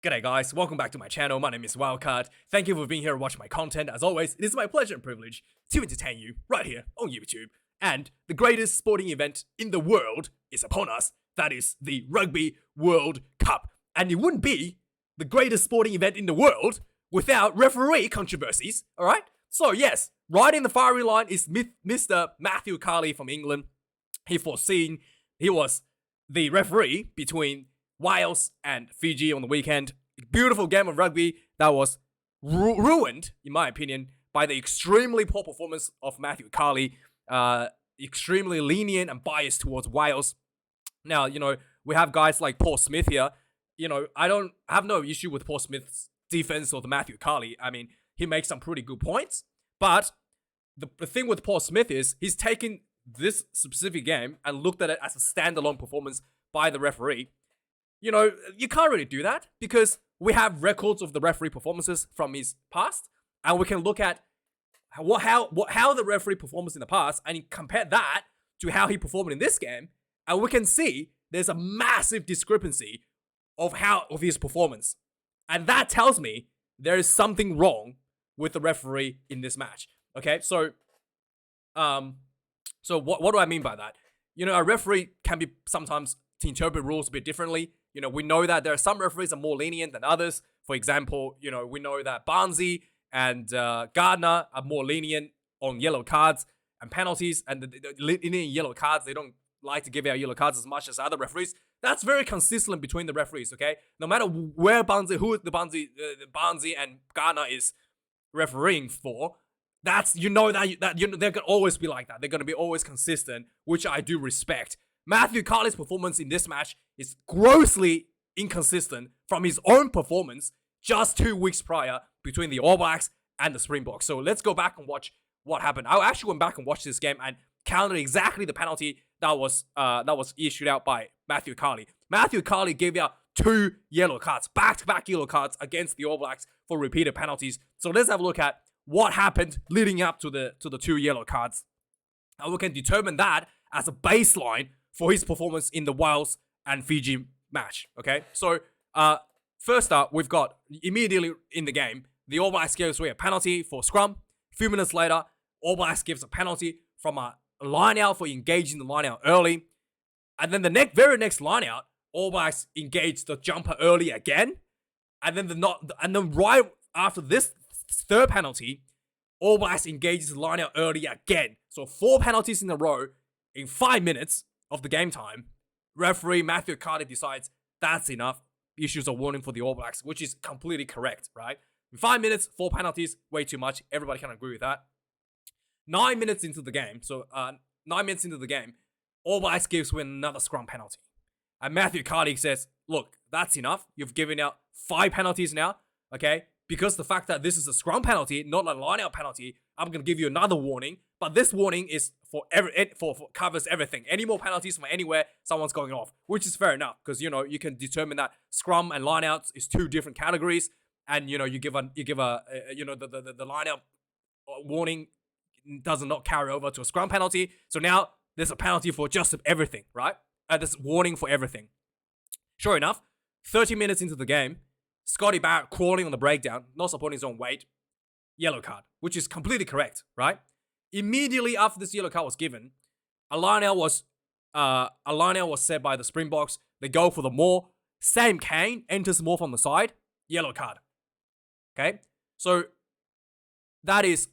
G'day guys, welcome back to my channel. My name is Wildkard. Thank you for being here and watching my content. As always, it is my pleasure and privilege to entertain you right here on YouTube. And the greatest sporting event in the world is upon us. That is the Rugby World Cup. And it wouldn't be the greatest sporting event in the world without referee controversies, alright? So yes, right in the firing line is Mr. Matthew Carley from England. He was the referee between Wales and Fiji on the weekend. Beautiful game of rugby that was ruined, in my opinion, by the extremely poor performance of Matthew Carley. Extremely lenient and biased towards Wales. Now, we have guys like Paul Smith here. I have no issue with Paul Smith's defense or the Matthew Carley. I mean, he makes some pretty good points. But the thing with Paul Smith is he's taken this specific game and looked at it as a standalone performance by the referee. You can't really do that because we have records of the referee performances from his past, and we can look at how the referee performs in the past and compare that to how he performed in this game, and we can see there's a massive discrepancy of his performance, and that tells me there is something wrong with the referee in this match. Okay, so what do I mean by that? A referee can be sometimes to interpret rules a bit differently. We know that there are some referees that are more lenient than others. For example, we know that Barnsley and Gardner are more lenient on yellow cards and penalties, and the lenient yellow cards, they don't like to give out yellow cards as much as other referees. That's very consistent between the referees, okay? No matter where Barnsley and Gardner is refereeing for, they're gonna always be like that. They're gonna be always consistent, which I do respect. Matthew Carley's performance in this match is grossly inconsistent from his own performance just 2 weeks prior between the All Blacks and the Springboks. So let's go back and watch what happened. I actually went back and watched this game and counted exactly the penalty that was issued out by Matthew Carley. Matthew Carley gave out 2 yellow cards, back-to-back yellow cards against the All Blacks for repeated penalties. So let's have a look at what happened leading up to the 2 yellow cards. And we can determine that as a baseline for his performance in the Wales and Fiji match, okay? So, first up, we've got, immediately in the game, the All Blacks gives away a penalty for scrum. A few minutes later, All Blacks gives a penalty from a line-out for engaging the line-out early. And then the very next line-out, All Blacks engage the jumper early again. And then right after this third penalty, All Blacks engages the line-out early again. So 4 penalties in a row in 5 minutes of the game time. Referee Matthew Carley decides that's enough, issues a warning for the All Blacks, which is completely correct, right? In 5 minutes, 4 penalties, way too much. Everybody can agree with that. 9 minutes into the game, All Blacks gives away another scrum penalty. And Matthew Carley says, look, that's enough. You've given out 5 penalties now, okay? Because the fact that this is a scrum penalty, not a line-out penalty, I'm going to give you another warning. But this warning is for covers everything. Any more penalties from anywhere, someone's going off, which is fair enough because you can determine that scrum and lineouts is 2 different categories, and you give the lineout warning does not carry over to a scrum penalty. So now there's a penalty for just everything, right? There's warning for everything. Sure enough, 30 minutes into the game, Scotty Barrett crawling on the breakdown, not supporting his own weight, yellow card, which is completely correct, right? Immediately after this yellow card was given, a line-out was set by the Springboks. They go for the maul. Sam Cane enters the maul from the side, yellow card. Okay, so that is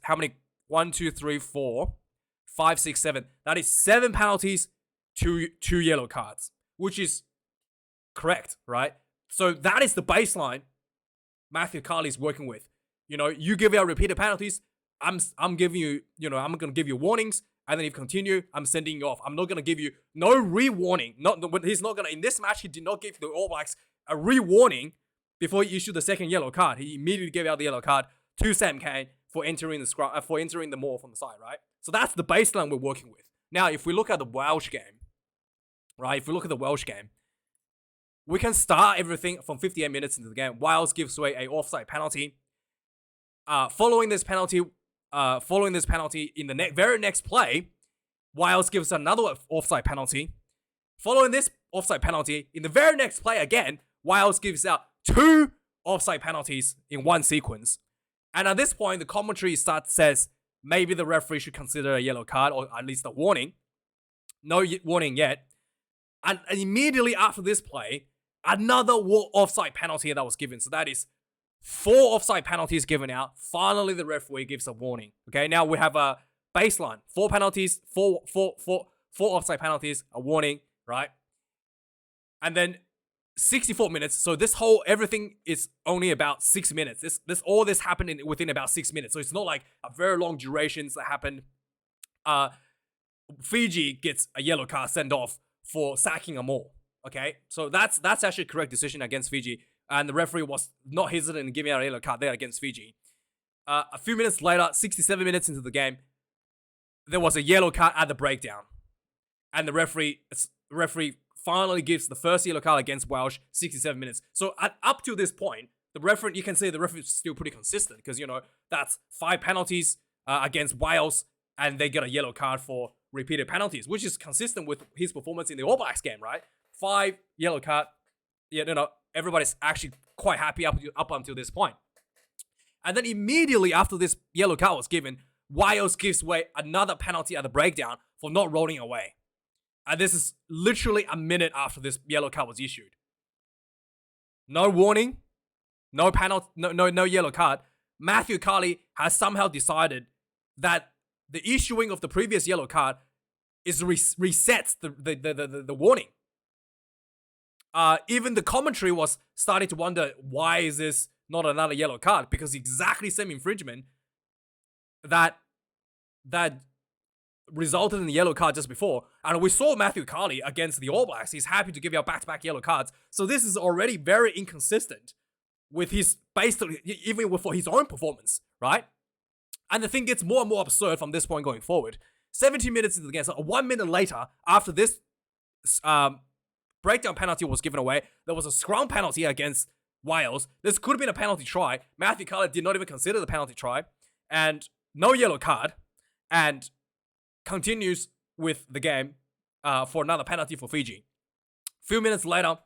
how many? 1, 2, 3, 4, 5, 6, 7. That is 7 penalties, 2 yellow cards, which is correct, right? So that is the baseline Matthew Carley is working with. You give out repeated penalties. I'm giving you, I'm going to give you warnings, and then if you continue, I'm sending you off. I'm not going to give you no re-warning. He's not going to, in this match, he did not give the All Blacks a re-warning before he issued the second yellow card. He immediately gave out the yellow card to Sam Cane for entering the maul from the side, right? So that's the baseline we're working with. Now, if we look at the Welsh game, right? We can start everything from 58 minutes into the game. Wales gives away an offside penalty. Following this penalty in the very next play, Wales gives another offside penalty. Following this offside penalty, in the very next play again, Wales gives out 2 offside penalties in one sequence. And at this point, the commentary says maybe the referee should consider a yellow card or at least a warning. No warning yet. And immediately after this play, another offside penalty that was given. So that is 4 offside penalties given out. Finally, the referee gives a warning. Okay, now we have a baseline. 4 penalties, 4 offside penalties, a warning, right? And then 64 minutes. So everything is only about 6 minutes. All this happened within about 6 minutes. So it's not like a very long durations that happened. Fiji gets a yellow card sent off for sacking a maul. Okay, so that's actually a correct decision against Fiji, and the referee was not hesitant in giving out a yellow card there against Fiji. A few minutes later, 67 minutes into the game, there was a yellow card at the breakdown, and the referee finally gives the first yellow card against Welsh. 67 minutes. So up to this point, you can say the referee is still pretty consistent because that's 5 penalties against Wales, and they get a yellow card for repeated penalties, which is consistent with his performance in the All Blacks game, right? 5 yellow card. Yeah, everybody's actually quite happy up until this point. And then immediately after this yellow card was given, Wales gives away another penalty at the breakdown for not rolling away. And this is literally a minute after this yellow card was issued. No warning, no penalty, no yellow card. Matthew Carley has somehow decided that the issuing of the previous yellow card resets the warning. Even the commentary was starting to wonder, why is this not another yellow card? Because exactly same infringement that resulted in the yellow card just before. And we saw Matthew Carley against the All Blacks. He's happy to give out back-to-back yellow cards. So this is already very inconsistent with even for his own performance, right? And the thing gets more and more absurd from this point going forward. 17 minutes into the game, so 1 minute later, after this breakdown penalty was given away, there was a scrum penalty against Wales. This could have been a penalty try. Matthew Carley did not even consider the penalty try. And no yellow card. And continues with the game for another penalty for Fiji. Few minutes later,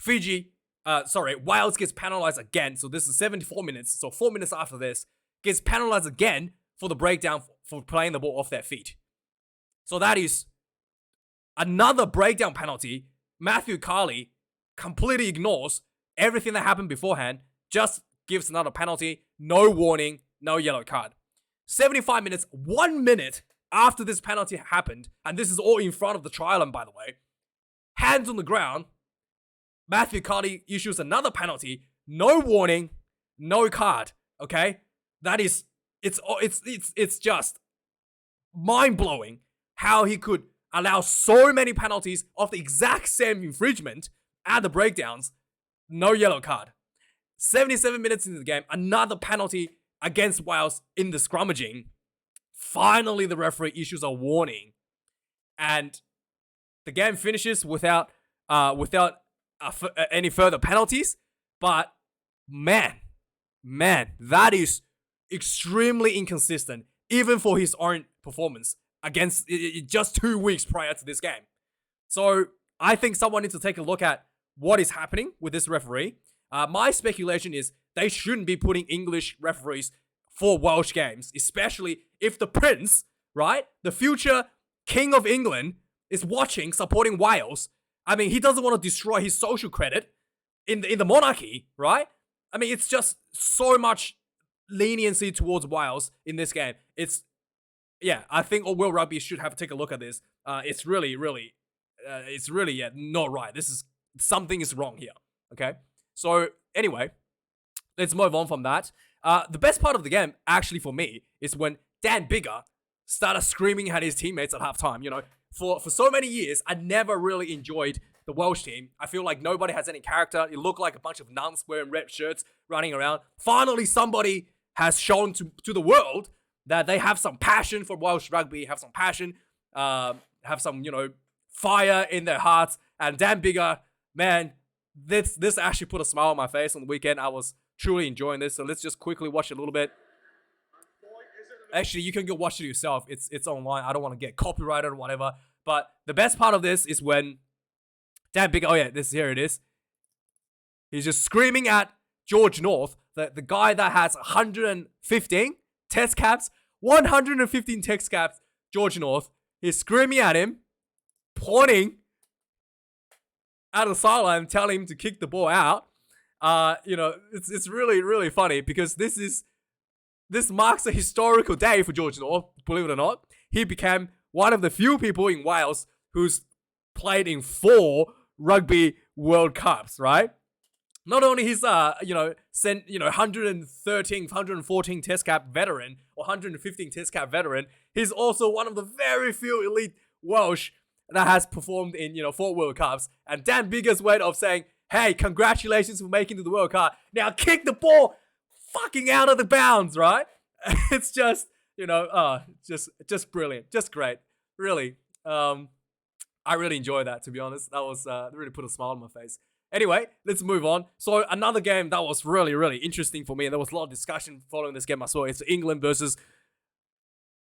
Wales gets penalized again. So this is 74 minutes. So 4 minutes after this, gets penalized again for the breakdown for playing the ball off their feet. So that is another breakdown penalty. Matthew Carley completely ignores everything that happened beforehand, just gives another penalty, no warning, no yellow card. 75 minutes, 1 minute after this penalty happened, and this is all in front of the trial, by the way, hands on the ground, Matthew Carley issues another penalty, no warning, no card, okay? That is, it's just mind-blowing how he could allow so many penalties of the exact same infringement at the breakdowns, no yellow card. 77 minutes into the game, another penalty against Wales in the scrummaging. Finally, the referee issues a warning, and the game finishes without any further penalties. But man, that is extremely inconsistent, even for his own performance against just 2 weeks prior to this game. So I think someone needs to take a look at what is happening with this referee. My speculation is they shouldn't be putting English referees for Welsh games, especially if the Prince, right, the future King of England, is watching, supporting Wales. I mean, he doesn't want to destroy his social credit in the monarchy, right? I mean, it's just so much leniency towards Wales in this game. I think World Rugby should take a look at this. It's really not right. Something is wrong here, okay? So anyway, let's move on from that. The best part of the game, actually for me, is when Dan Biggar started screaming at his teammates at halftime. For so many years, I never really enjoyed the Welsh team. I feel like nobody has any character. It looked like a bunch of nuns wearing red shirts running around. Finally, somebody has shown to the world that they have some passion for Welsh rugby, have some passion, have some, fire in their hearts. And Dan Biggar, man, this actually put a smile on my face on the weekend. I was truly enjoying this. So let's just quickly watch it a little bit. Actually, you can go watch it yourself. It's online. I don't want to get copyrighted or whatever. But the best part of this is when Dan Biggar, here it is. He's just screaming at George North, the guy that has 115 test caps, 115 test caps, George North. He's screaming at him, pointing at the sideline, telling him to kick the ball out. It's really, really funny because this marks a historical day for George North, believe it or not. He became one of the few people in Wales who's played in 4 Rugby World Cups, right? Not only he's 113, 114 test cap veteran or 115 test cap veteran, he's also one of the very few elite Welsh that has performed in 4 World Cups. And Dan Biggar's way of saying, hey, congratulations for making it to the World Cup. Now kick the ball fucking out of the bounds, right? It's just, just brilliant, just great, really. I really enjoyed that, to be honest. That was really put a smile on my face. Anyway, let's move on. So another game that was really, really interesting for me, and there was a lot of discussion following this game I saw. It's the England versus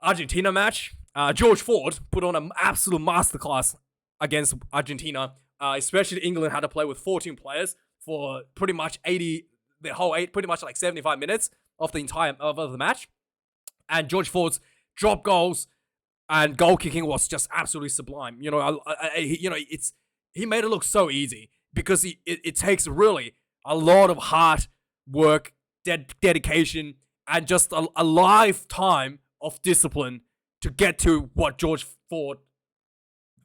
Argentina match. George Ford put on an absolute masterclass against Argentina. Especially England had to play with 14 players for pretty much pretty much like 75 minutes of the entire of the match. And George Ford's drop goals and goal kicking was just absolutely sublime. He made it look so easy because it takes really a lot of hard work, dedication, and just a lifetime of discipline to get to what George Ford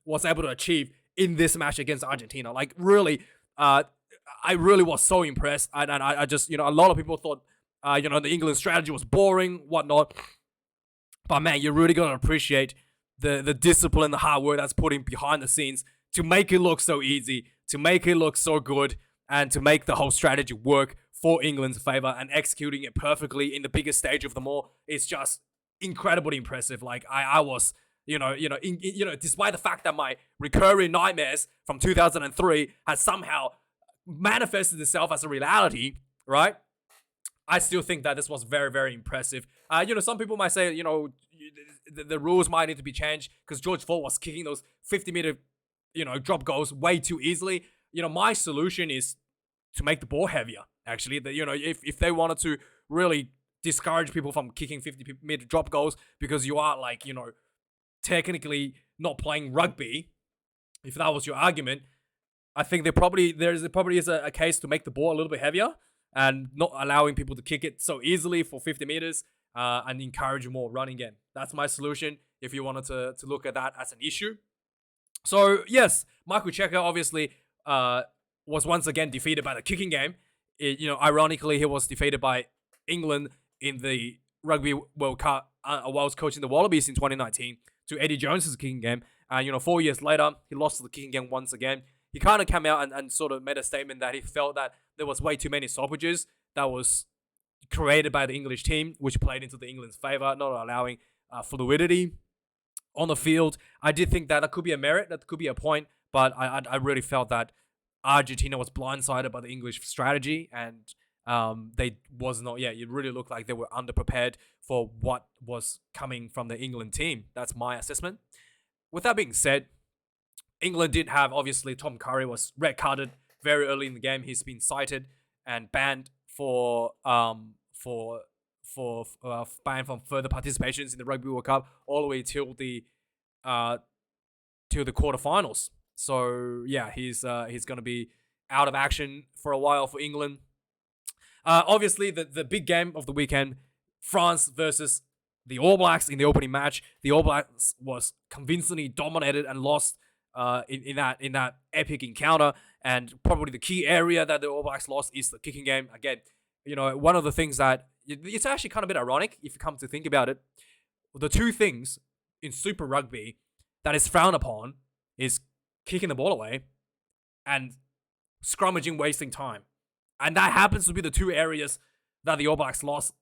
was able to achieve in this match against Argentina. Like, really, I really was so impressed. And I just, a lot of people thought, the England strategy was boring, whatnot. But man, you really gotta appreciate the discipline, the hard work that's put in behind the scenes to make it look so easy, to make it look so good, and to make the whole strategy work for England's favor and executing it perfectly in the biggest stage of them all. It's just incredibly impressive. Like, I was, despite the fact that my recurring nightmares from 2003 has somehow manifested itself as a reality, right? I still think that this was very, very impressive. Some people might say, the rules might need to be changed because George Ford was kicking those 50-meter, drop goals way too easily. My solution is to make the ball heavier, actually. If they wanted to really discourage people from kicking 50-meter drop goals because you are, technically not playing rugby, if that was your argument, I think there probably is a case to make the ball a little bit heavier and not allowing people to kick it so easily for 50 meters and encourage more running game. That's my solution if you wanted to look at that as an issue. So, yes, Michael Cheika obviously was once again defeated by the kicking game. Ironically, he was defeated by England in the Rugby World Cup whilst coaching the Wallabies in 2019 to Eddie Jones's kicking game. 4 years later, he lost the kicking game once again. He kind of came out and sort of made a statement that he felt that there was way too many stoppages that was created by the English team, which played into the England's favour, not allowing fluidity on the field. I did think that could be a merit, that could be a point, but I really felt that Argentina was blindsided by the English strategy, and it really looked like they were underprepared for what was coming from the England team. That's my assessment. With that being said, England did have, obviously, Tom Curry was red carded very early in the game. He's been cited and banned for banned from further participations in the Rugby World Cup all the way till the quarterfinals. So yeah, he's going to be out of action for a while for England. Obviously, the big game of the weekend, France versus the All Blacks in the opening match. The All Blacks was convincingly dominated and lost in that epic encounter. And probably the key area that the All Blacks lost is the kicking game. Again, one of the things that it's actually kind of a bit ironic if you come to think about it. The two things in Super Rugby that is frowned upon is kicking the ball away and scrummaging, wasting time. And that happens to be the two areas that the All Blacks lost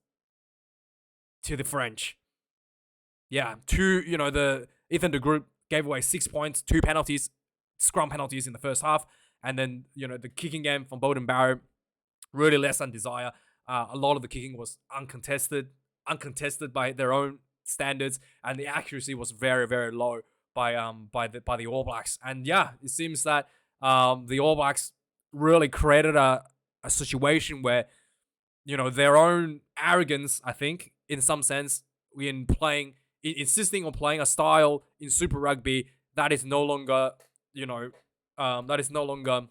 to the French. Yeah, the Ethan de Groot gave away 6 points, 2 penalties, scrum penalties in the first half. And then, the kicking game from Beauden Barrett, really less than desire. A lot of the kicking was uncontested by their own standards, and the accuracy was very, very low by the All Blacks. And yeah, it seems that the All Blacks really created a a situation where, their own arrogance, I think, in some sense, insisting on playing a style in Super Rugby that is no longer, that is no longer,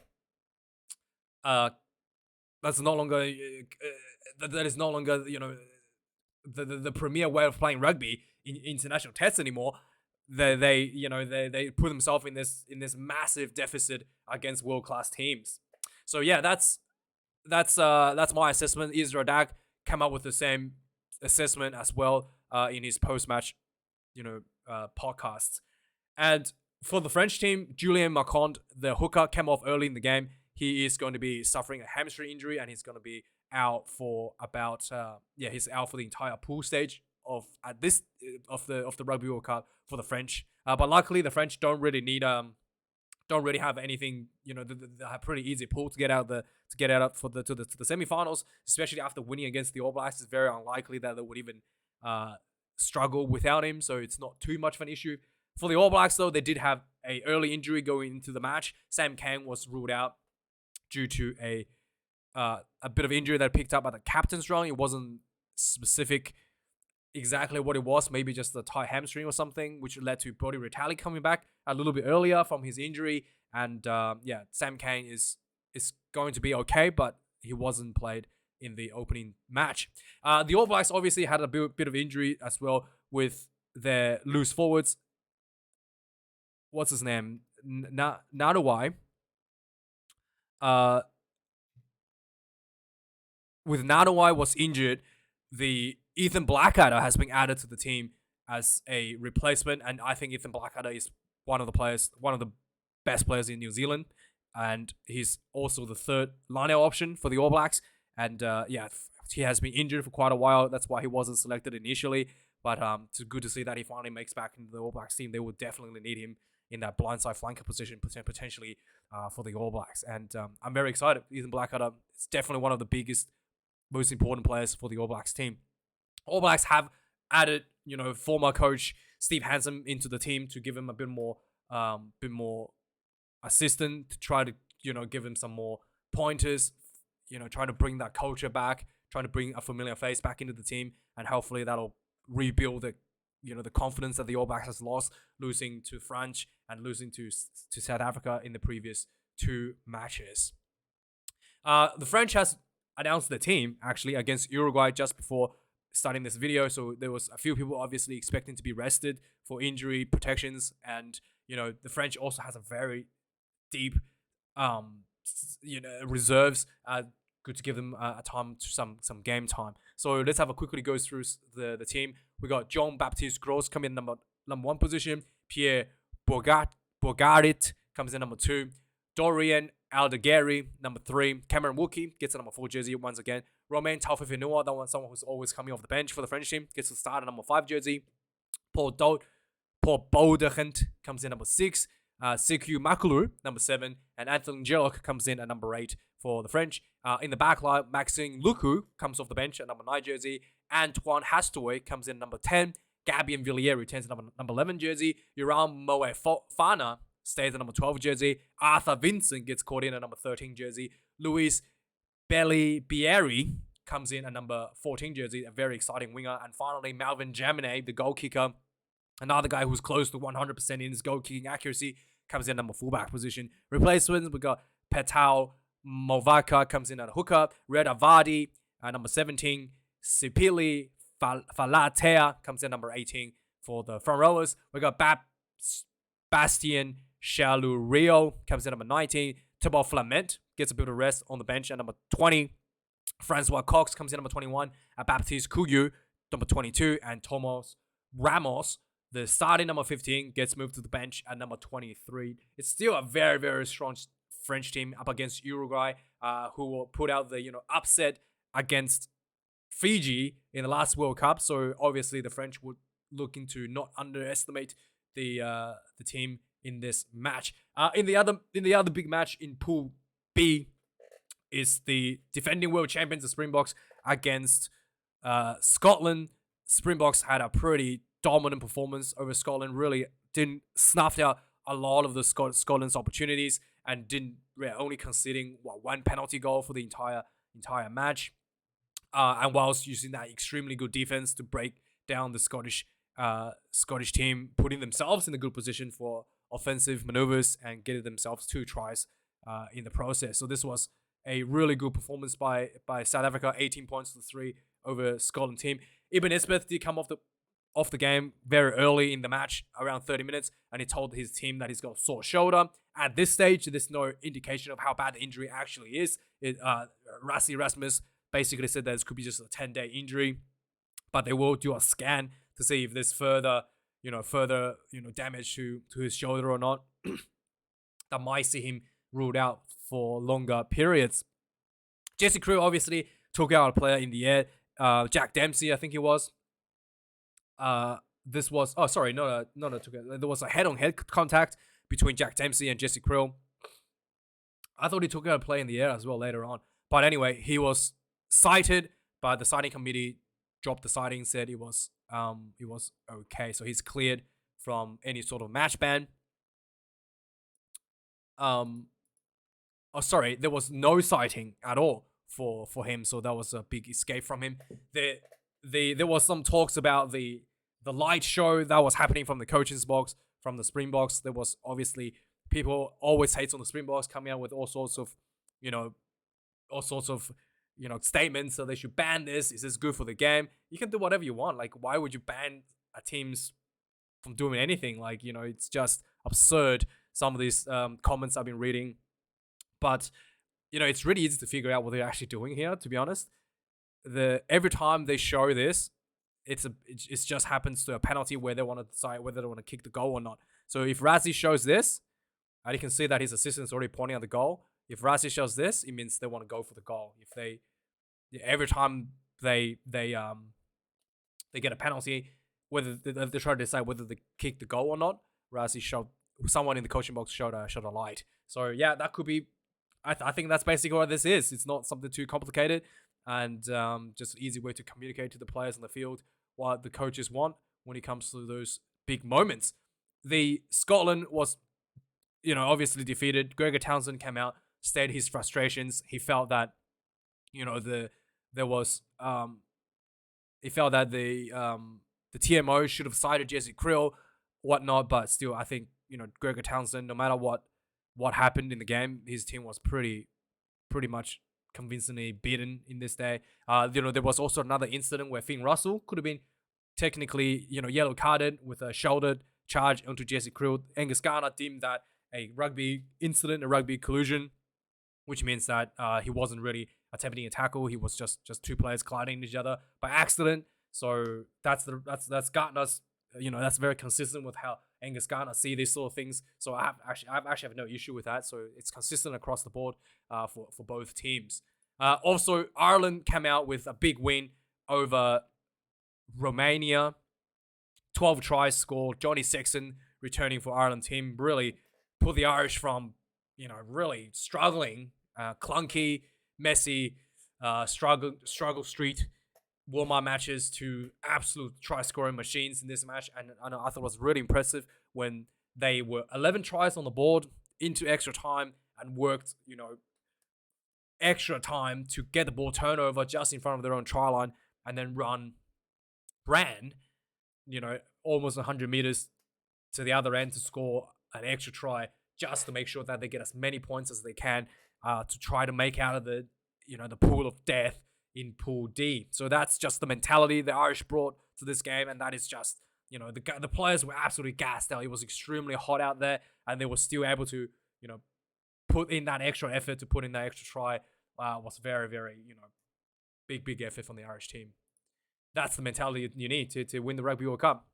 that's no longer, that is no longer, the premier way of playing rugby in international tests anymore. They put themselves in this massive deficit against world class teams. So yeah, that's my assessment. Israel Dak came up with the same assessment as well in his post match, podcasts. And for the French team, Julien Marconde, the hooker, came off early in the game. He is going to be suffering a hamstring injury, and he's going to be out for about he's out for the entire pool stage of the Rugby World Cup for the French. But luckily, the French don't really have anything. They have pretty easy pool to get out to the semifinals, especially after winning against the All Blacks. It's very unlikely that they would even struggle without him, so it's not too much of an issue. For the All Blacks, though, they did have a early injury going into the match. Sam Kang was ruled out due to a bit of injury that picked up at the captain's rung. It wasn't specific exactly what it was, maybe just a tight hamstring or something, which led to Brodie Retallick coming back a little bit earlier from his injury. And Sam Kang is going to be okay, but he wasn't played in the opening match. The All Blacks obviously had a bit of injury as well with their loose forwards. What's his name? Nadawai. With Nadawai was injured, the Ethan Blackadder has been added to the team as a replacement, and I think Ethan Blackadder is one of the best players in New Zealand, and he's also the third line-out option for the All Blacks. And he has been injured for quite a while. That's why he wasn't selected initially. But it's good to see that he finally makes back into the All Blacks team. They will definitely need him in that blindside flanker position potentially for the All Blacks. And I'm very excited. Ethan Blackadder is definitely one of the biggest, most important players for the All Blacks team. All Blacks have added, former coach Steve Hansen into the team to give him a bit more assistant, to try to, give him some more pointers, trying to bring that culture back, trying to bring a familiar face back into the team, and hopefully that'll rebuild the confidence that the All Blacks has lost, losing to France and losing to South Africa in the previous two matches. The French has announced the team actually against Uruguay just before starting this video, so there was a few people obviously expecting to be rested for injury protections, and the French also has a very deep reserves. Good to give them a time to some game time. So let's have a quickly go through the team. We got Jean-Baptiste Gros coming in number one position. Pierre Bogarit comes in number 2. Dorian Aldegheri, number 3. Cameron Wookie gets a number 4 jersey once again. Romain Taufifenua, that one, someone who's always coming off the bench for the French team, gets to start at number 5 jersey. Paul Baudegent comes in number 6. Sekou Makulu, number 7. And Anthony Jellock comes in at number 8 for the French. In the back line, Maxime Luku comes off the bench at number 9 jersey. Antoine Hastaway comes in at number 10. Gabien Villiers returns at number 11 jersey. Yoram Moefana stays at number 12 jersey. Arthur Vincent gets caught in at number 13 jersey. Luis Bieri comes in at number 14 jersey, a very exciting winger. And finally, Malvin Jaminet, the goal kicker, another guy who's close to 100% in his goal kicking accuracy, comes in at number fullback position. Replacements, we got Petau Movaka comes in at hooker. Red Avadi at number 17. Sipili Falatea comes in number 18 for the front rowers. We got Bastien Chalurio comes in number 19. Thibaut Flament gets a bit of rest on the bench at number 20. Francois Cox comes in number 21. Baptiste Couillou, number 22. And Thomas Ramos, the starting number 15, gets moved to the bench at number 23. It's still a very, very strong French team up against Uruguay, who will put out the upset against Fiji in the last World Cup. So obviously the French would looking to not underestimate the team in this match. In the other big match in Pool B is the defending world champions, the Springboks, against Scotland. Springboks had a pretty dominant performance over Scotland. Really didn't snuffed out a lot of the Scotland's opportunities and only conceding one penalty goal for the entire entire match. And whilst using that extremely good defense to break down the Scottish team, putting themselves in a good position for offensive maneuvers and getting themselves 2 tries in the process. So this was a really good performance by South Africa, 18 points to 3 over Scotland team. Ibn Isbeth did come off the game very early in the match, around 30 minutes, and he told his team that he's got a sore shoulder. At this stage, there's no indication of how bad the injury actually is. Rassie Rasmus basically said that this could be just a 10-day injury, but they will do a scan to see if there's further damage to his shoulder or not. That might see him ruled out for longer periods. Jesse Kriel obviously took out a player in the air. Jack Dempsey, I think it was. There was a head-on-head contact between Jack Dempsey and Jesse Kriel. I thought he took out a play in the air as well later on. But anyway, he was cited, but the citing committee dropped the citing, said it was okay. So he's cleared from any sort of match ban. There was no citing at all for him, so that was a big escape from him. There was some talks about the light show that was happening from the coach's box, from the Springboks. There was obviously people always hate on the Springboks, coming out with all sorts of statements. So they should ban this. Is this good for the game? You can do whatever you want. Like, why would you ban a team's from doing anything? Like, it's just absurd. Some of these comments I've been reading, but it's really easy to figure out what they're actually doing here. To be honest, every time they show this, it just happens to a penalty where they want to decide whether they want to kick the goal or not. So if Rassie shows this, and you can see that his assistant's already pointing at the goal. If Rassie shows this, it means they want to go for the goal. If every time they get a penalty, whether they try to decide whether they kick the goal or not, Rassie showed, someone in the coaching box showed a light. So yeah, that could be. I think that's basically what this is. It's not something too complicated, and just an easy way to communicate to the players on the field what the coaches want when it comes to those big moments. The Scotland was, obviously defeated. Gregor Townsend came out, stated his frustrations. He felt that, he felt that the TMO should have cited Jesse Kriel, whatnot. But still, I think Gregor Townsend, no matter what happened in the game, his team was pretty much convincingly beaten in this day. There was also another incident where Finn Russell could have been technically, yellow carded with a shoulder charge onto Jesse Kriel. Angus Garner deemed that a rugby incident, a rugby collusion, which means that he wasn't really attempting a tackle. He was just 2 players colliding each other by accident. So that's Garner's, that's very consistent with how Angus Garner see these sort of things. So I actually have no issue with that. So it's consistent across the board for both teams. Also, Ireland came out with a big win over Romania. 12 tries scored. Johnny Sexton returning for Ireland team really put the Irish from, really struggling, clunky, messy, struggle street warm-up matches to absolute try-scoring machines in this match. And I thought it was really impressive when they were 11 tries on the board into extra time and worked, extra time to get the ball turnover just in front of their own try line, and then ran, almost 100 meters to the other end to score an extra try, just to make sure that they get as many points as they can to try to make out of the pool of death in Pool D. So that's just the mentality the Irish brought to this game, and that is just, the players were absolutely gassed out. It was extremely hot out there, and they were still able to, put in that extra effort to put in that extra try. Was very, very, big effort from the Irish team. That's the mentality you need to win the Rugby World Cup.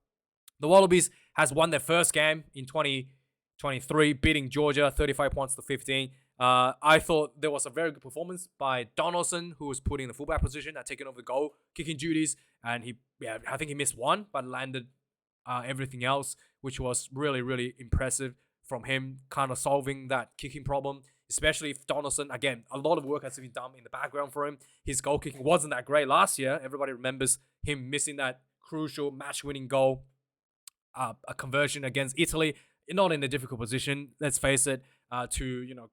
The Wallabies has won their first game in 2023, beating Georgia 35 points to 15. I thought there was a very good performance by Donaldson, who was put in the fullback position and taking over the goal kicking duties. And I think he missed one, but landed everything else, which was really, really impressive from him, kind of solving that kicking problem. Especially if Donaldson, again, a lot of work has been done in the background for him. His goal kicking wasn't that great last year. Everybody remembers him missing that crucial match-winning goal, a conversion against Italy, not in a difficult position, let's face it, to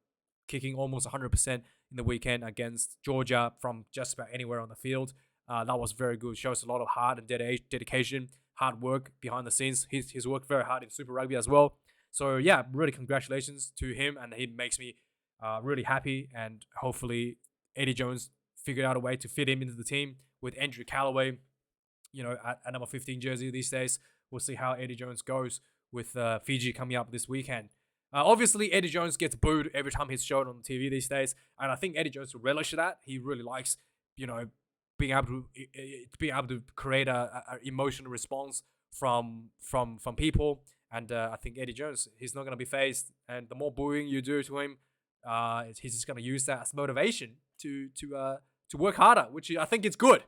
kicking almost 100% in the weekend against Georgia from just about anywhere on the field. That was very good. Shows a lot of heart and dedication, hard work behind the scenes. He's worked very hard in Super Rugby as well. So yeah, really congratulations to him, and he makes me really happy. And hopefully Eddie Jones figured out a way to fit him into the team with Andrew Callaway, at number 15 jersey these days. We'll see how Eddie Jones goes with Fiji coming up this weekend. Obviously, Eddie Jones gets booed every time he's shown on TV these days, and I think Eddie Jones will relish that. He really likes, being able to create a emotional response from people. And I think Eddie Jones, he's not going to be phased. And the more booing you do to him, he's just going to use that as motivation to work harder, which I think is good.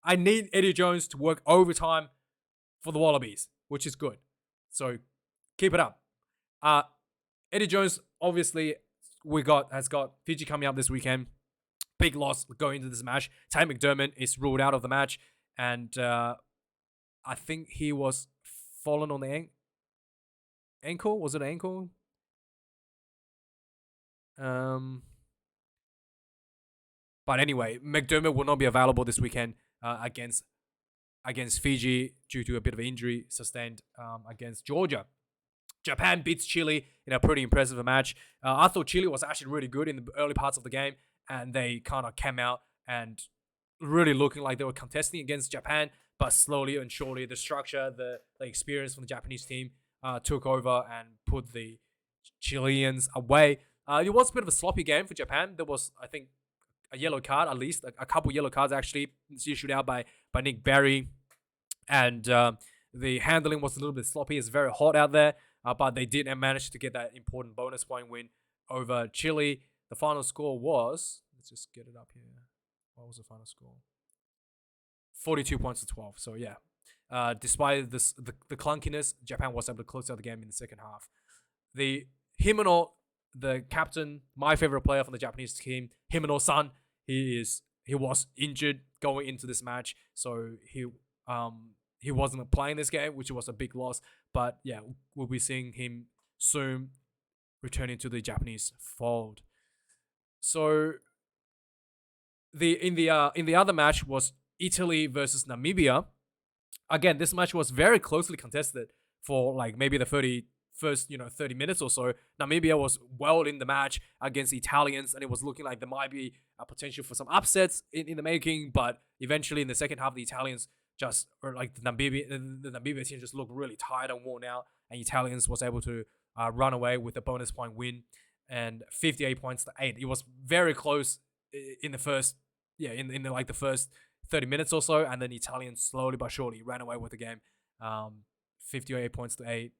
I need Eddie Jones to work overtime for the Wallabies, which is good. So keep it up. Eddie Jones, obviously, has got Fiji coming up this weekend. Big loss going into this match. Tay McDermott is ruled out of the match, and I think he was fallen on the ankle. Was it an ankle? But anyway, McDermott will not be available this weekend against Fiji due to a bit of injury sustained against Georgia. Japan beats Chile in a pretty impressive match. I thought Chile was actually really good in the early parts of the game, and they kind of came out and really looking like they were contesting against Japan, but slowly and surely the structure, the experience from the Japanese team took over and put the Chileans away. It was a bit of a sloppy game for Japan. There was, I think, a yellow card, at least a couple yellow cards actually issued out by Nick Barry, and the handling was a little bit sloppy. It's very hot out there, but they did manage to get that important bonus point win over Chile. The final score was, let's just get it up here. What was the final score? 42 points to 12. So yeah, despite this, the clunkiness, Japan was able to close out the game in the second half. The Himeno, the captain, my favorite player from the Japanese team, Himeno-san, he was injured going into this match, so he wasn't playing this game, which was a big loss. But yeah, we'll be seeing him soon returning to the Japanese fold. So in the other match was Italy versus Namibia. Again, this match was very closely contested for like maybe the first 30 minutes or so. Namibia was well in the match against the Italians, and it was looking like there might be a potential for some upsets in the making. But eventually, in the second half, the Italians the Namibia team just looked really tired and worn out, and Italians was able to run away with a bonus point win and 58 points to 8. It was very close in the first, in the first 30 minutes or so, and then the Italians slowly but surely ran away with the game. 58 points to 8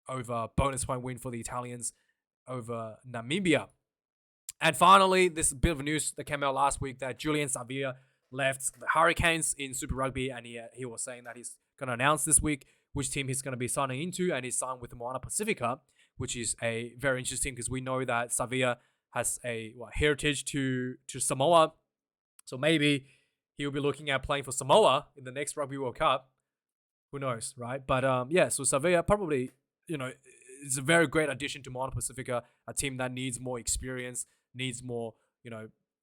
over bonus point win for the Italians over Namibia. And finally, this bit of news that came out last week that Julian Savea left the Hurricanes in Super Rugby, and he was saying that he's going to announce this week which team he's going to be signing into, and he's signed with the Moana Pacifica, which is a very interesting because we know that Savea has a heritage to Samoa, so maybe he'll be looking at playing for Samoa in the next Rugby World Cup. Who knows, right? But so Savea probably, is a very great addition to Moana Pacifica, a team that needs more experience, needs more,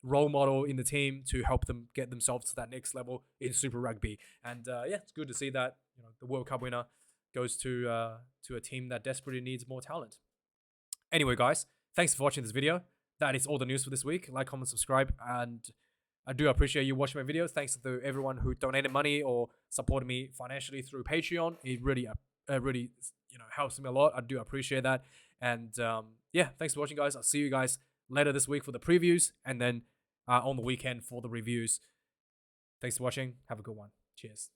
role model in the team to help them get themselves to that next level in Super Rugby. And it's good to see that the World Cup winner goes to a team that desperately needs more talent. Anyway, guys, thanks for watching this video. That is all the news for this week. Like, comment, subscribe, and I do appreciate you watching my videos. Thanks to everyone who donated money or supported me financially through Patreon. It really helps me a lot. I do appreciate that. And thanks for watching, guys. I'll see you guys later this week for the previews, and then on the weekend for the reviews. Thanks for watching. Have a good one. Cheers.